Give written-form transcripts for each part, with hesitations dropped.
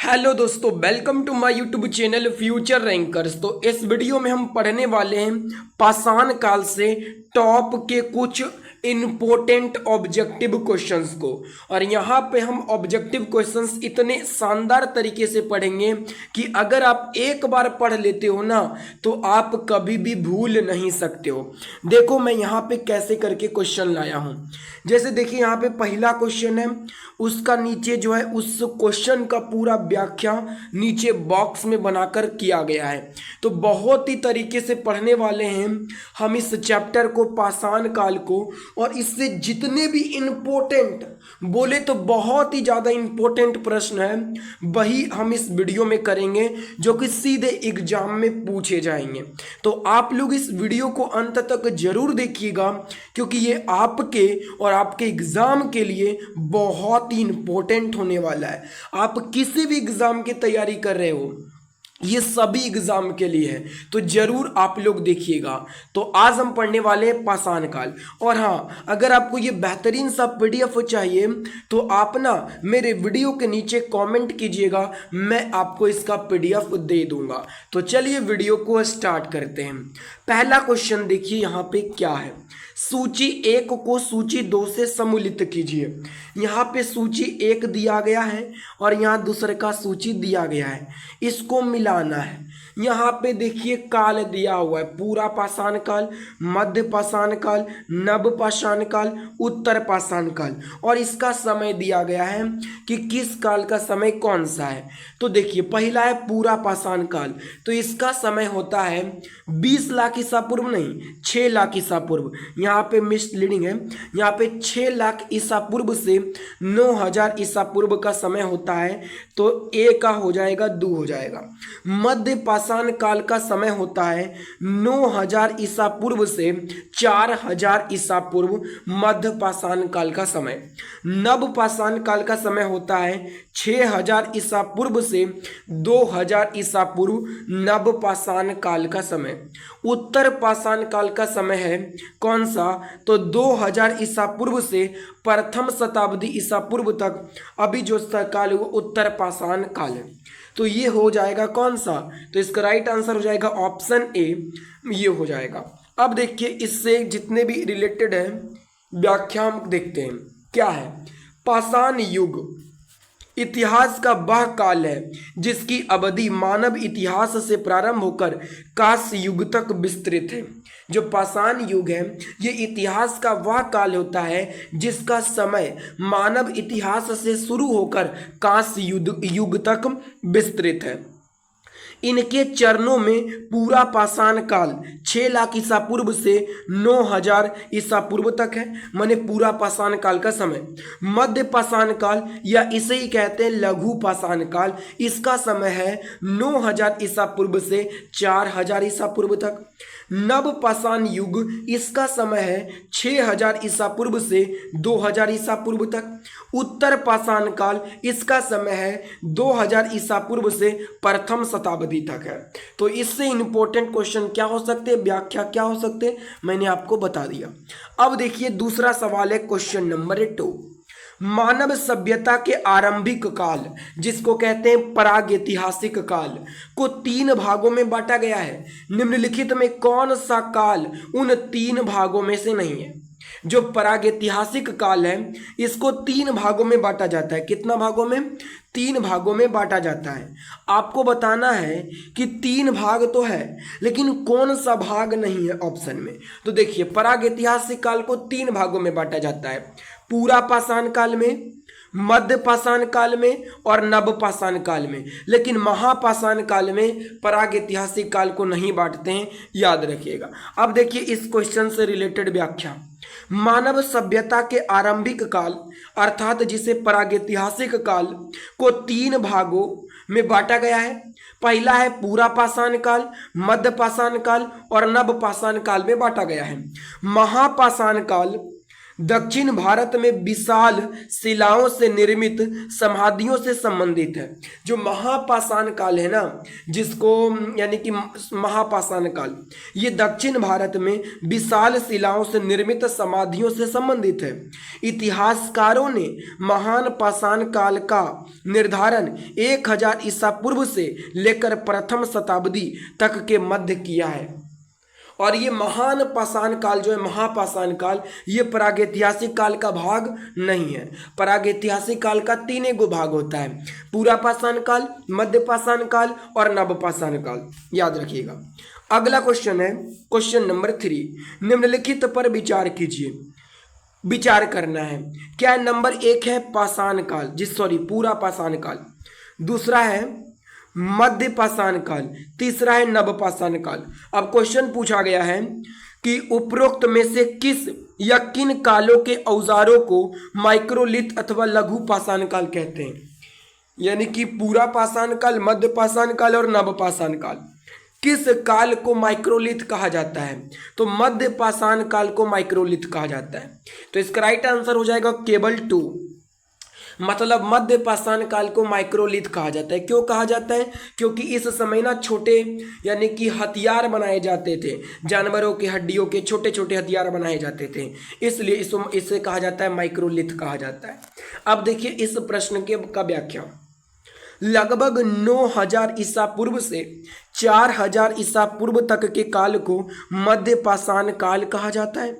Hello दोस्तों, welcome to my YouTube channel future rankers. तो इस वीडियो में हम पढ़ने वाले हैं पाषाण काल से टॉप के कुछ इम्पोर्टेंट ऑब्जेक्टिव क्वेश्चंस को। और यहाँ पे हम ऑब्जेक्टिव क्वेश्चंस इतने शानदार तरीके से पढ़ेंगे कि अगर आप एक बार पढ़ लेते हो ना तो आप कभी भी भूल नहीं सकते हो। देखो मैं यहाँ पे कैसे करके क्वेश्चन लाया हूँ। जैसे देखिए यहाँ पे पहला क्वेश्चन है, उसका नीचे जो है उस क्वेश्चन का पूरा व्याख्या नीचे बॉक्स में बनाकर किया गया है। तो बहुत ही तरीके से पढ़ने वाले हैं हम इस चैप्टर को, पाषाण काल को, और इससे जितने भी इम्पोर्टेंट बोले तो बहुत ही ज़्यादा इम्पोर्टेंट प्रश्न है वही हम इस वीडियो में करेंगे जो कि सीधे एग्जाम में पूछे जाएंगे। तो आप लोग इस वीडियो को अंत तक जरूर देखिएगा क्योंकि ये आपके और आपके एग्जाम के लिए बहुत ही इम्पोर्टेंट होने वाला है। आप किसी भी एग्जाम की तैयारी कर रहे हो, ये सभी एग्जाम के लिए है, तो जरूर आप लोग देखिएगा। तो आज हम पढ़ने वाले हैं पाषाण काल। और हाँ, अगर आपको ये बेहतरीन सा पीडीएफ चाहिए तो आप ना मेरे वीडियो के नीचे कमेंट कीजिएगा, मैं आपको इसका पीडीएफ दे दूंगा। तो चलिए वीडियो को स्टार्ट करते हैं। पहला क्वेश्चन देखिए यहाँ पे क्या है। सूची 1 को सूची 2 से सम्मिलित कीजिए। यहाँ पे सूची 1 दिया गया है और यहाँ दूसरे का सूची दिया गया है, इसको मिलाना है। यहाँ पे देखिए काल दिया हुआ है, पूरा पाषाण काल, मध्य पाषाण काल, नव पाषाण काल, उत्तर पाषाण काल, और इसका समय दिया गया है कि किस काल का समय कौन सा है। तो देखिए पहला है पूरा पाषाण काल, तो इसका समय होता है 20 लाख ईसा पूर्व, नहीं 6 लाख ईसा पूर्व। यहाँ पे मिसलीडिंग है, यहाँ पे 6 लाख ईसा पूर्व से 9000 ईसा पूर्व का समय होता है, तो ए का हो जाएगा 2 हो जाएगा। मध्य पाषाण काल का समय होता है 9000 ईसा पूर्व से 4000 ईसा पूर्व, मध्य पाषाण काल का समय। नव पाषाण काल का समय होता है 6000 ईसा पूर्व से 2000 ईसा पूर्व, नव पाषाण काल का समय। उत्तर पाषाण काल का समय है कौन सा, तो 2000 ईसा पूर्व से प्रथम शताब्दी ईसा पूर्व तक अभी जो काल है वो उत्तर पाषाण काल है। तो ये हो जाएगा कौन सा, तो इसका राइट आंसर हो जाएगा ऑप्शन ए, ये हो जाएगा। अब देखिए इससे जितने भी रिलेटेड है व्याख्या हम देखते हैं क्या है। पाषाण युग इतिहास का वह काल है जिसकी अवधि मानव इतिहास से प्रारंभ होकर कांस्य युग तक विस्तृत है। जो पाषाण युग है ये इतिहास का वह काल होता है जिसका समय मानव इतिहास से शुरू होकर कांस्य युग तक विस्तृत है। इनके चरणों में पूरा पाषाण काल 6 लाख ईसा पूर्व से 9000 ईसा पूर्व तक है, माने पूरा पाषाण काल का समय। मध्य पाषाण काल या इसे ही कहते हैं लघु पाषाण काल, इसका समय है 9000 ईसा पूर्व से 4000 ईसा पूर्व तक। नव पाषाण युग इसका समय है 6000 ईसा पूर्व से 2000 ईसा पूर्व तक। उत्तर पाषाण काल इसका समय है 2000 ईसा पूर्व से प्रथम शताब्दी तक है। तो इससे इंपॉर्टेंट क्वेश्चन क्या हो सकते हैं, व्याख्या क्या हो सकते हैं, मैंने आपको बता दिया। अब देखिए दूसरा सवाल है क्वेश्चन नंबर 2। मानव सभ्यता के आरंभिक काल, जिसको कहते हैं प्रागैतिहासिक काल, को 3 भागों में बांटा गया है। निम्नलिखित में कौन सा काल उन 3 भागों में से नहीं है। जो प्रागैतिहासिक काल है इसको 3 भागों में बांटा जाता है। कितना भागों में, 3 भागों में बांटा जाता है। आपको बताना है कि 3 भाग तो है लेकिन कौन सा भाग नहीं है ऑप्शन में। तो देखिए प्रागैतिहासिक काल को 3 भागों में बांटा जाता है, पूरा पाषाण काल में, मध्य पाषाण काल में और नव पाषाण काल में। लेकिन महापाषाण काल में प्रागैतिहासिक काल को नहीं बांटते हैं, याद रखिएगा। अब देखिए इस क्वेश्चन से रिलेटेड व्याख्या। मानव सभ्यता के आरंभिक काल अर्थात जिसे प्रागैतिहासिक काल को 3 भागों में बांटा गया है। पहला है पूरा पाषाण काल, मध्य पाषाण काल और नव पाषाण काल में बांटा गया है। महापाषाण काल दक्षिण भारत में विशाल शिलाओं से निर्मित समाधियों से संबंधित है। जो महापाषाण काल है ना, जिसको यानी कि महापाषाण काल, ये दक्षिण भारत में विशाल शिलाओं से निर्मित समाधियों से संबंधित है। इतिहासकारों ने महान पाषाण काल का निर्धारण 1000 ईसा पूर्व से लेकर प्रथम शताब्दी तक के मध्य किया है। और ये महान पाषाण काल जो है, महापाषाण काल, ये प्रागैतिहासिक काल का भाग नहीं है। प्रागैतिहासिक काल का 3 भाग होता है, पूरा पाषाण काल, मध्य पाषाण काल और नवपाषाण काल, याद रखिएगा। अगला क्वेश्चन है क्वेश्चन नंबर 3। निम्नलिखित पर विचार कीजिए, विचार करना है। क्या नंबर 1 है पाषाण काल, पूरा पाषाण काल, दूसरा है मध्य पाषाण काल, तीसरा है नवपाषाण काल। अब क्वेश्चन पूछा गया है कि उपरोक्त में से किस या किन कालों के औजारों को माइक्रोलिथ अथवा लघु पाषाण काल कहते हैं। यानी कि पूरा पाषाण काल, मध्य पाषाण काल और नवपाषाण काल, किस काल को माइक्रोलिथ कहा जाता है। तो मध्य पाषाण काल को माइक्रोलिथ कहा जाता है। तो इसका राइट आंसर हो जाएगा केवल 2, मतलब मध्य पाषाण काल को माइक्रोलिथ कहा जाता है। क्यों कहा जाता है? क्योंकि इस समय ना छोटे यानी कि हथियार बनाए जाते थे, जानवरों की हड्डियों के छोटे छोटे हथियार बनाए जाते थे, इसलिए इसे कहा जाता है माइक्रोलिथ कहा जाता है। अब देखिए इस प्रश्न का व्याख्या। लगभग 9000 ईसा पूर्व से 4000 ईसा पूर्व तक के काल को मध्य पाषाण काल कहा जाता है।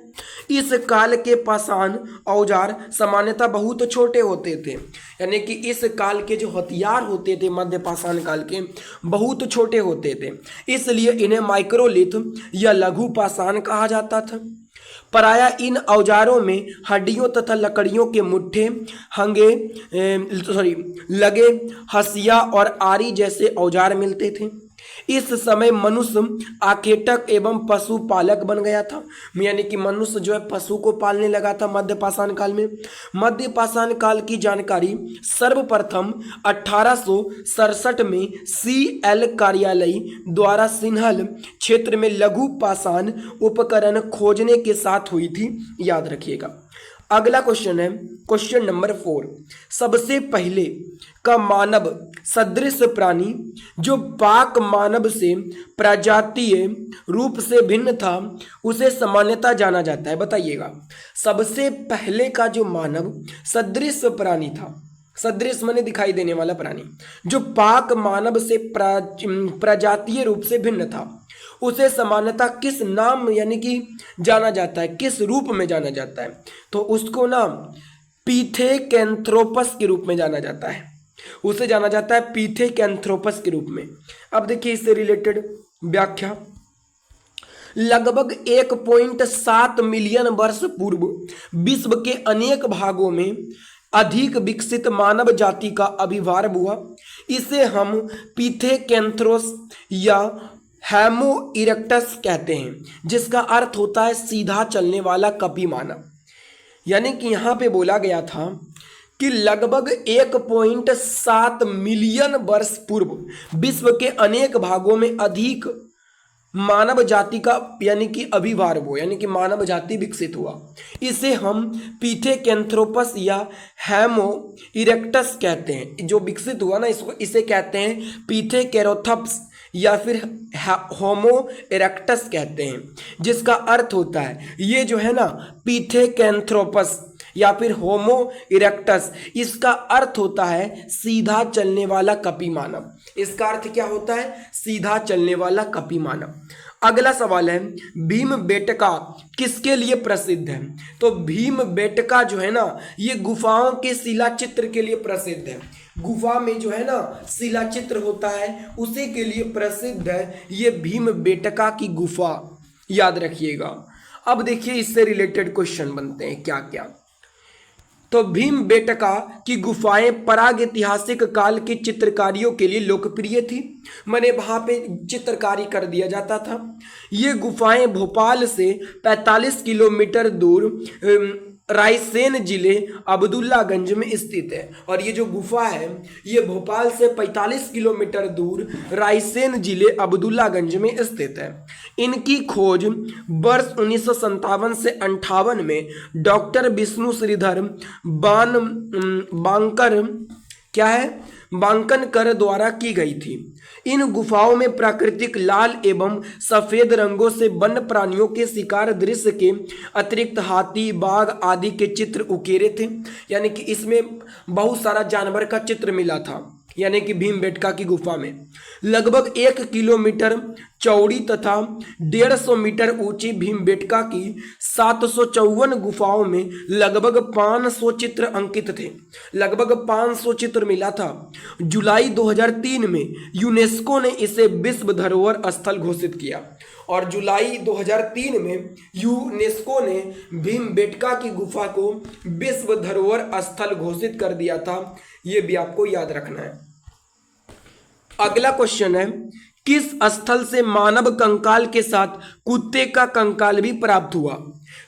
इस काल के पाषाण औजार सामान्यतः बहुत छोटे होते थे, यानी कि इस काल के जो हथियार होते थे मध्य पाषाण काल के बहुत छोटे होते थे, इसलिए इन्हें माइक्रोलिथ या लघु पाषाण कहा जाता था। प्रायः इन औजारों में हड्डियों तथा लकड़ियों के मुट्ठे, लगे, हसिया और आरी जैसे औजार मिलते थे। इस समय मनुष्य आखेटक एवं पशुपालक बन गया था, यानी कि मनुष्य जो है पशु को पालने लगा था मध्य पाषाण काल में। मध्य पाषाण काल की जानकारी सर्वप्रथम 1867 में CL कार्यालय द्वारा सिन्हल क्षेत्र में लघु पाषाण उपकरण खोजने के साथ हुई थी, याद रखिएगा। अगला क्वेश्चन है क्वेश्चन नंबर 4। सबसे पहले का मानव सदृश प्राणी जो पाक मानव से प्रजातीय रूप से भिन्न था, उसे सामान्यतः जाना जाता है। बताइएगा, सबसे पहले का जो मानव सदृश प्राणी था, सदृश माने दिखाई देने वाला प्राणी, जो पाक मानव से प्रजातीय रूप से भिन्न था, उसे सामान्यतः किस नाम यानी कि जाना जाता है, किस रूप में जाना जाता है? तो उसको ना पिथेकैंथ्रोपस के रूप में जाना जाता है, उसे जाना जाता है पिथेकैंथ्रोपस के रूप में। अब देखिए इससे रिलेटेड व्याख्या। लगभग 1.7 मिलियन वर्ष पूर्व विश्व के अनेक भागों में अधिक विकसित मानव जाति का आविर्भाव हुआ। इसे हम पिथेकैंथ्रोस या होमो इरेक्टस कहते हैं, जिसका अर्थ होता है सीधा चलने वाला कपी मानव। यानी कि यहाँ पे बोला गया था कि लगभग 1.7 मिलियन वर्ष पूर्व विश्व के अनेक भागों में अधिक मानव जाति का यानी कि आविर्भाव हुआ, यानी कि मानव जाति विकसित हुआ। इसे हम पिथेकैंथ्रोपस या होमो इरेक्टस कहते हैं। जो विकसित हुआ ना, इसे कहते हैं पिथेकेरोथप्स या फिर होमो इरेक्टस कहते हैं, जिसका अर्थ होता है ये जो है ना पिथेकैंथ्रोपस या फिर होमो इरेक्टस, इसका अर्थ होता है सीधा चलने वाला कपी मानव। इसका अर्थ क्या होता है? सीधा चलने वाला कपी मानव। अगला सवाल है भीमबेटका किसके लिए प्रसिद्ध है? तो भीमबेटका जो है ना, ये गुफाओं के शिला चित्र के लिए प्रसिद्ध है। गुफा में जो है ना शिला चित्र होता है, उसी के लिए प्रसिद्ध है ये भीमबेटका की गुफा, याद रखिएगा। अब देखिए इससे रिलेटेड क्वेश्चन बनते हैं क्या क्या। तो भीमबेटका की गुफाएं प्रागैतिहासिक काल की चित्रकारियों के लिए लोकप्रिय थी, माने वहाँ पे चित्रकारी कर दिया जाता था। ये गुफाएं भोपाल से 45 किलोमीटर दूर रायसेन जिले अब्दुल्लागंज में स्थित है। और ये जो गुफा है ये भोपाल से 45 किलोमीटर दूर रायसेन जिले अब्दुल्लागंज में स्थित है। इनकी खोज वर्ष 1957 से 58 में डॉक्टर विष्णु श्रीधर बांकर बांकनकर द्वारा की गई थी। इन गुफाओं में प्राकृतिक लाल एवं सफेद रंगों से वन्य प्राणियों के शिकार दृश्य के अतिरिक्त हाथी, बाघ आदि के चित्र उकेरे थे। यानी कि इसमें बहुत सारा जानवर का चित्र मिला था, यानी कि भीमबेटका की गुफा में। लगभग 1 किलोमीटर चौड़ी तथा 150 मीटर ऊंची भीमबेटका की 754 गुफाओं में लगभग 500 चित्र अंकित थे। लगभग 500 चित्र मिला था। जुलाई 2003 में यूनेस्को ने इसे विश्व धरोहर स्थल घोषित किया। और जुलाई 2003 में यूनेस्को ने भीमबेटका की गुफा को विश्व धरोहर स्थल घोषित कर दिया था। ये भी आपको याद रखना है। अगला क्वेश्चन है, किस स्थल से मानव कंकाल के साथ कुत्ते का कंकाल भी प्राप्त हुआ?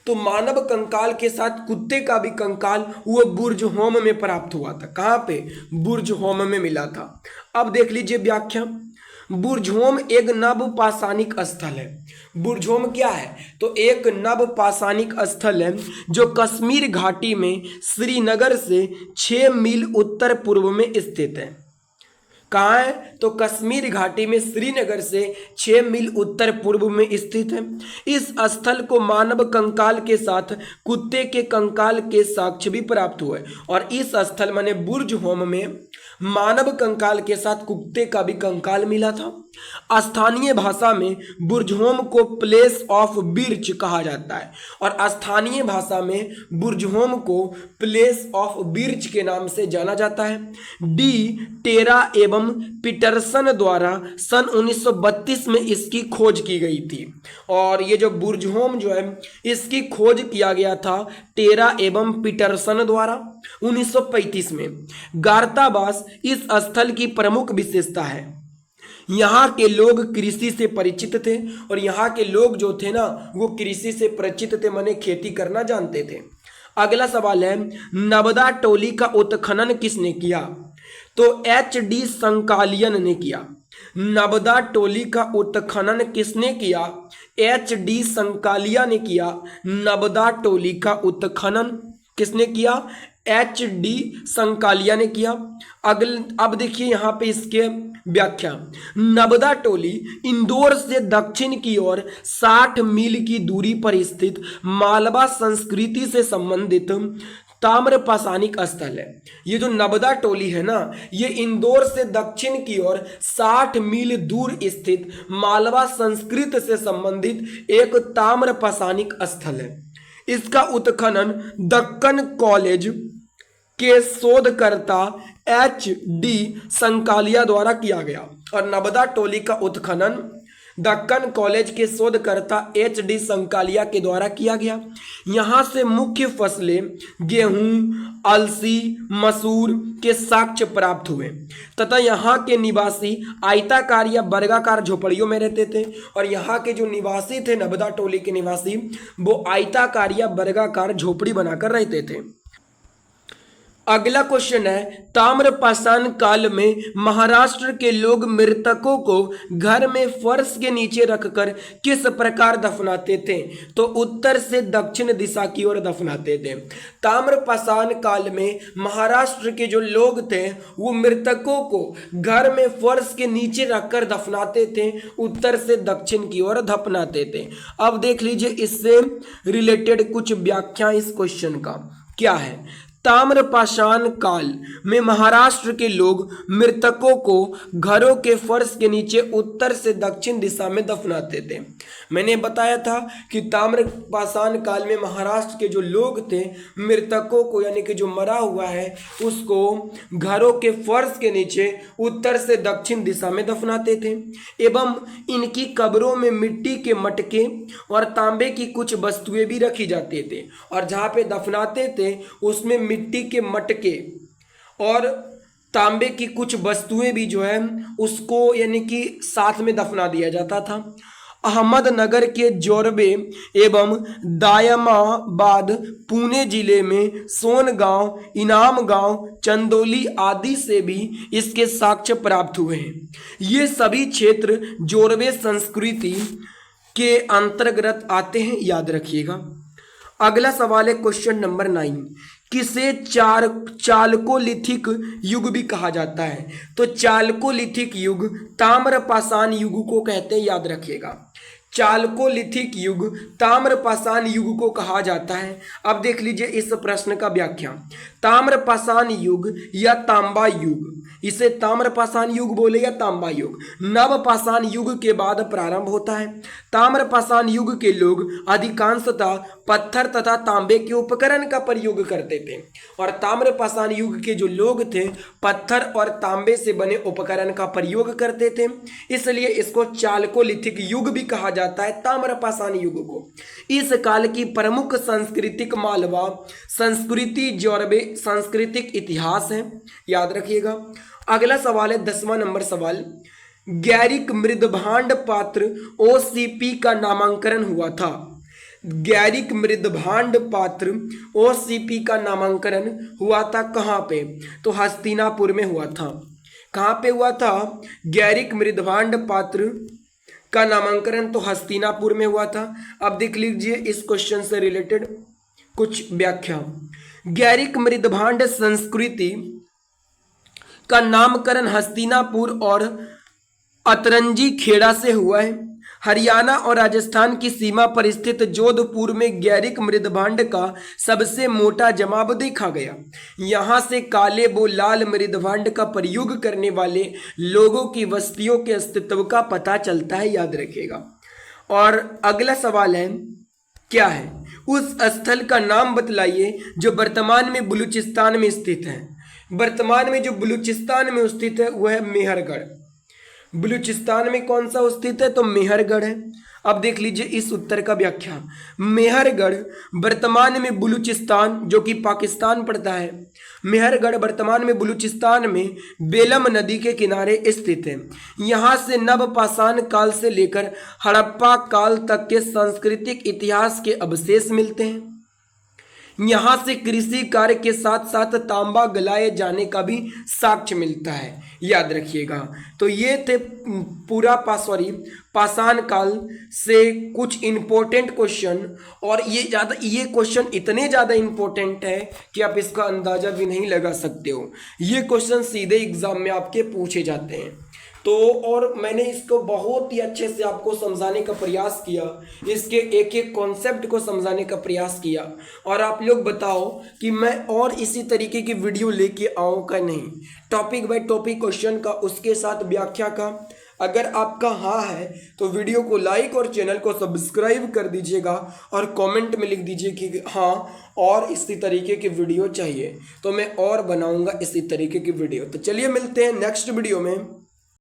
तो मानव कंकाल के साथ कुत्ते का भी कंकाल वो बुर्ज होम में प्राप्त हुआ था। कहाँ पे? बुर्ज होम में मिला था। अब देख लीजिए व्याख्या। बुर्जहोम एक नवपाषाणिक स्थल है। बुर्जहोम क्या है? तो एक नवपाषाणिक स्थल है जो कश्मीर घाटी में श्रीनगर से 6 मील उत्तर पूर्व में स्थित है। कहाँ है? तो कश्मीर घाटी में श्रीनगर से 6 मील उत्तर पूर्व में स्थित है। इस स्थल को मानव कंकाल के साथ कुत्ते के कंकाल के साक्ष्य भी प्राप्त हुए। और इस स्थल माने बुर्ज होम में मानव कंकाल के साथ कुत्ते का भी कंकाल मिला था। स्थानीय भाषा में बुर्जहोम को प्लेस ऑफ बिर्च कहा जाता है। और स्थानीय भाषा में बुर्जहोम को प्लेस ऑफ बिर्च के नाम से जाना जाता है। डी टेरा एवं पीटरसन द्वारा सन 1932 में इसकी खोज की गई थी। और ये जो बुर्जहोम जो है इसकी खोज किया गया था टेरा एवं पीटरसन द्वारा 1935 में। गारताबास इस स्थल की प्रमुख विशेषता है। यहाँ के लोग कृषि से परिचित थे। और यहाँ के लोग जो थे ना वो कृषि से परिचित थे, माने खेती करना जानते थे। अगला सवाल है, नबदा टोली का उत्खनन किसने किया? तो HD संकालियन ने किया। नबदा टोली का उत्खनन किसने किया? HD संकालिया ने किया। नबदा टोली का उत्खनन किसने किया? HD संकालिया ने किया। अब देखिए यहाँ पे इसके व्याख्या। नबदा टोली इंदौर से दक्षिण की ओर 60 मील की दूरी पर स्थित मालवा संस्कृति से संबंधित ताम्रपाषाणिक स्थल है। ये जो नबदा टोली है ना ये इंदौर से दक्षिण की ओर 60 मील दूर स्थित मालवा संस्कृति से संबंधित एक ताम्रपाषाणिक स्थल है। इसका उत्खनन दक्कन कॉलेज के शोधकर्ता HD संकालिया द्वारा किया गया। और नबदा टोली का उत्खनन दक्कन कॉलेज के शोधकर्ता HD संकालिया के द्वारा किया गया। यहाँ से मुख्य फसलें गेहूं, अलसी, मसूर के साक्ष्य प्राप्त हुए तथा यहाँ के निवासी आयताकार या वर्गाकार झोपड़ियों में रहते थे। और यहाँ के जो निवासी थे नबदा टोली के निवासी वो आयताकार या वर्गाकार झोपड़ी बनाकर रहते थे। अगला क्वेश्चन है, ताम्रपाषाण काल में महाराष्ट्र के लोग मृतकों को घर में फर्श के नीचे रखकर किस प्रकार दफनाते थे? तो उत्तर से दक्षिण दिशा की ओर दफनाते थे। ताम्रपाषाण काल में महाराष्ट्र के जो लोग थे वो मृतकों को घर में फर्श के नीचे रखकर दफनाते थे, उत्तर से दक्षिण की ओर दफनाते थे। अब देख लीजिए इससे रिलेटेड कुछ व्याख्या इस क्वेश्चन का क्या है। ताम्रपाषाण काल में महाराष्ट्र के लोग मृतकों को घरों के फर्श के नीचे उत्तर से दक्षिण दिशा में दफनाते थे। मैंने बताया था कि ताम्रपाषाण काल में महाराष्ट्र के जो लोग थे मृतकों को यानी कि जो मरा हुआ है उसको घरों के फर्श के नीचे उत्तर से दक्षिण दिशा में दफनाते थे एवं इनकी कब्रों में मिट्टी के मटके और तांबे की कुछ वस्तुएं भी रखी जाते थे। और जहाँ पे दफनाते थे उसमें मिट्टी के मटके और तांबे की कुछ वस्तुएं भी जो है उसको यानी कि साथ में दफना दिया जाता था। अहमदनगर के जोरबे एवं दायमाबाद, पुणे जिले में सोनगांव, इनाम गांव, चंदौली आदि से भी इसके साक्ष्य प्राप्त हुए हैं। ये सभी क्षेत्र जोरबे संस्कृति के अंतर्गत आते हैं, याद रखिएगा। अगला सवाल है क्वेश्चन नंबर 9, किसे चालकोलिथिक युग भी कहा जाता है? तो चालकोलिथिक युग ताम्रपाषाण युग को कहते हैं, याद रखिएगा। चालकोलिथिक युग ताम्रपाषाण युग को कहा जाता है। अब देख लीजिए इस प्रश्न का व्याख्या। ताम्रपाषाण युग या तांबा युग, इसे ताम्रपाषाण युग बोले या तांबा युग, नवपाषाण युग के बाद प्रारंभ होता है। ताम्रपाषाण युग के लोग अधिकांशतः पत्थर तथा तांबे के उपकरण का प्रयोग करते थे, और ताम्रपाषाण युग के जो लोग थे पत्थर और तांबे से बने उपकरण का प्रयोग करते थे, इसलिए इसको चालकोलिथिक युग भी कहा जाता है, ताम्रपाषाण युग को। इस काल की प्रमुख सांस्कृतिक मालवा संस्कृति जोरबे सांस्कृतिक इतिहास है, याद रखिएगा। अगला सवाल है 10वां नंबर सवाल, गैरिक मृदभांड पात्र ओसीपी का नामांकन हुआ था। गैरिक मृदभांड पात्र ओसीपी का नामांकन हुआ था कहाँ पे? तो हस्तिनापुर में हुआ था। कहाँ पे हुआ था? गैरिक मृदभांड पात्र का नामांकन तो हस्तिनापुर में हुआ था। अब देख लीजिए इस क्वेश्चन से रिलेटेड कुछ व्याख्या। गैरिक मृदभांड संस्कृति का नामकरण हस्तिनापुर और अतरंजी खेड़ा से हुआ है। हरियाणा और राजस्थान की सीमा पर स्थित जोधपुर में गैरिक मृदभांड का सबसे मोटा जमाव देखा गया। यहाँ से काले व लाल मृदभांड का प्रयोग करने वाले लोगों की बस्तियों के अस्तित्व का पता चलता है, याद रखिएगा। और अगला सवाल है, क्या है? उस स्थल का नाम बतलाइए जो वर्तमान में बलूचिस्तान में स्थित है। वर्तमान में जो बलूचिस्तान में स्थित है वह है मेहरगढ़। बलूचिस्तान में कौन सा स्थित है? तो मेहरगढ़ है। अब देख लीजिए इस उत्तर का व्याख्या। मेहरगढ़ वर्तमान में बलूचिस्तान, जो कि पाकिस्तान पड़ता है, मेहरगढ़ वर्तमान में बलूचिस्तान में बेलम नदी के किनारे स्थित है। यहाँ से नवपाषाण काल से लेकर हड़प्पा काल तक के सांस्कृतिक इतिहास के अवशेष मिलते हैं। यहाँ से कृषि कार्य के साथ साथ तांबा गलाए जाने का भी साक्ष्य मिलता है, याद रखिएगा। तो ये थे पूरा पाषाण काल से कुछ इम्पोर्टेंट क्वेश्चन, और ये क्वेश्चन इतने ज़्यादा इम्पोर्टेंट है कि आप इसका अंदाज़ा भी नहीं लगा सकते हो। ये क्वेश्चन सीधे एग्जाम में आपके पूछे जाते हैं। तो और मैंने इसको बहुत ही अच्छे से आपको समझाने का प्रयास किया, इसके एक एक कॉन्सेप्ट को समझाने का प्रयास किया। और आप लोग बताओ कि मैं और इसी तरीके की वीडियो लेके आऊँ का नहीं, टॉपिक बाय टॉपिक क्वेश्चन का, उसके साथ व्याख्या का। अगर आपका हाँ है तो वीडियो को लाइक और चैनल को सब्सक्राइब कर दीजिएगा, और कमेंट में लिख दीजिए कि हाँ और इसी तरीके की वीडियो चाहिए, तो मैं और बनाऊंगा इसी तरीके की वीडियो। तो चलिए मिलते हैं नेक्स्ट वीडियो में।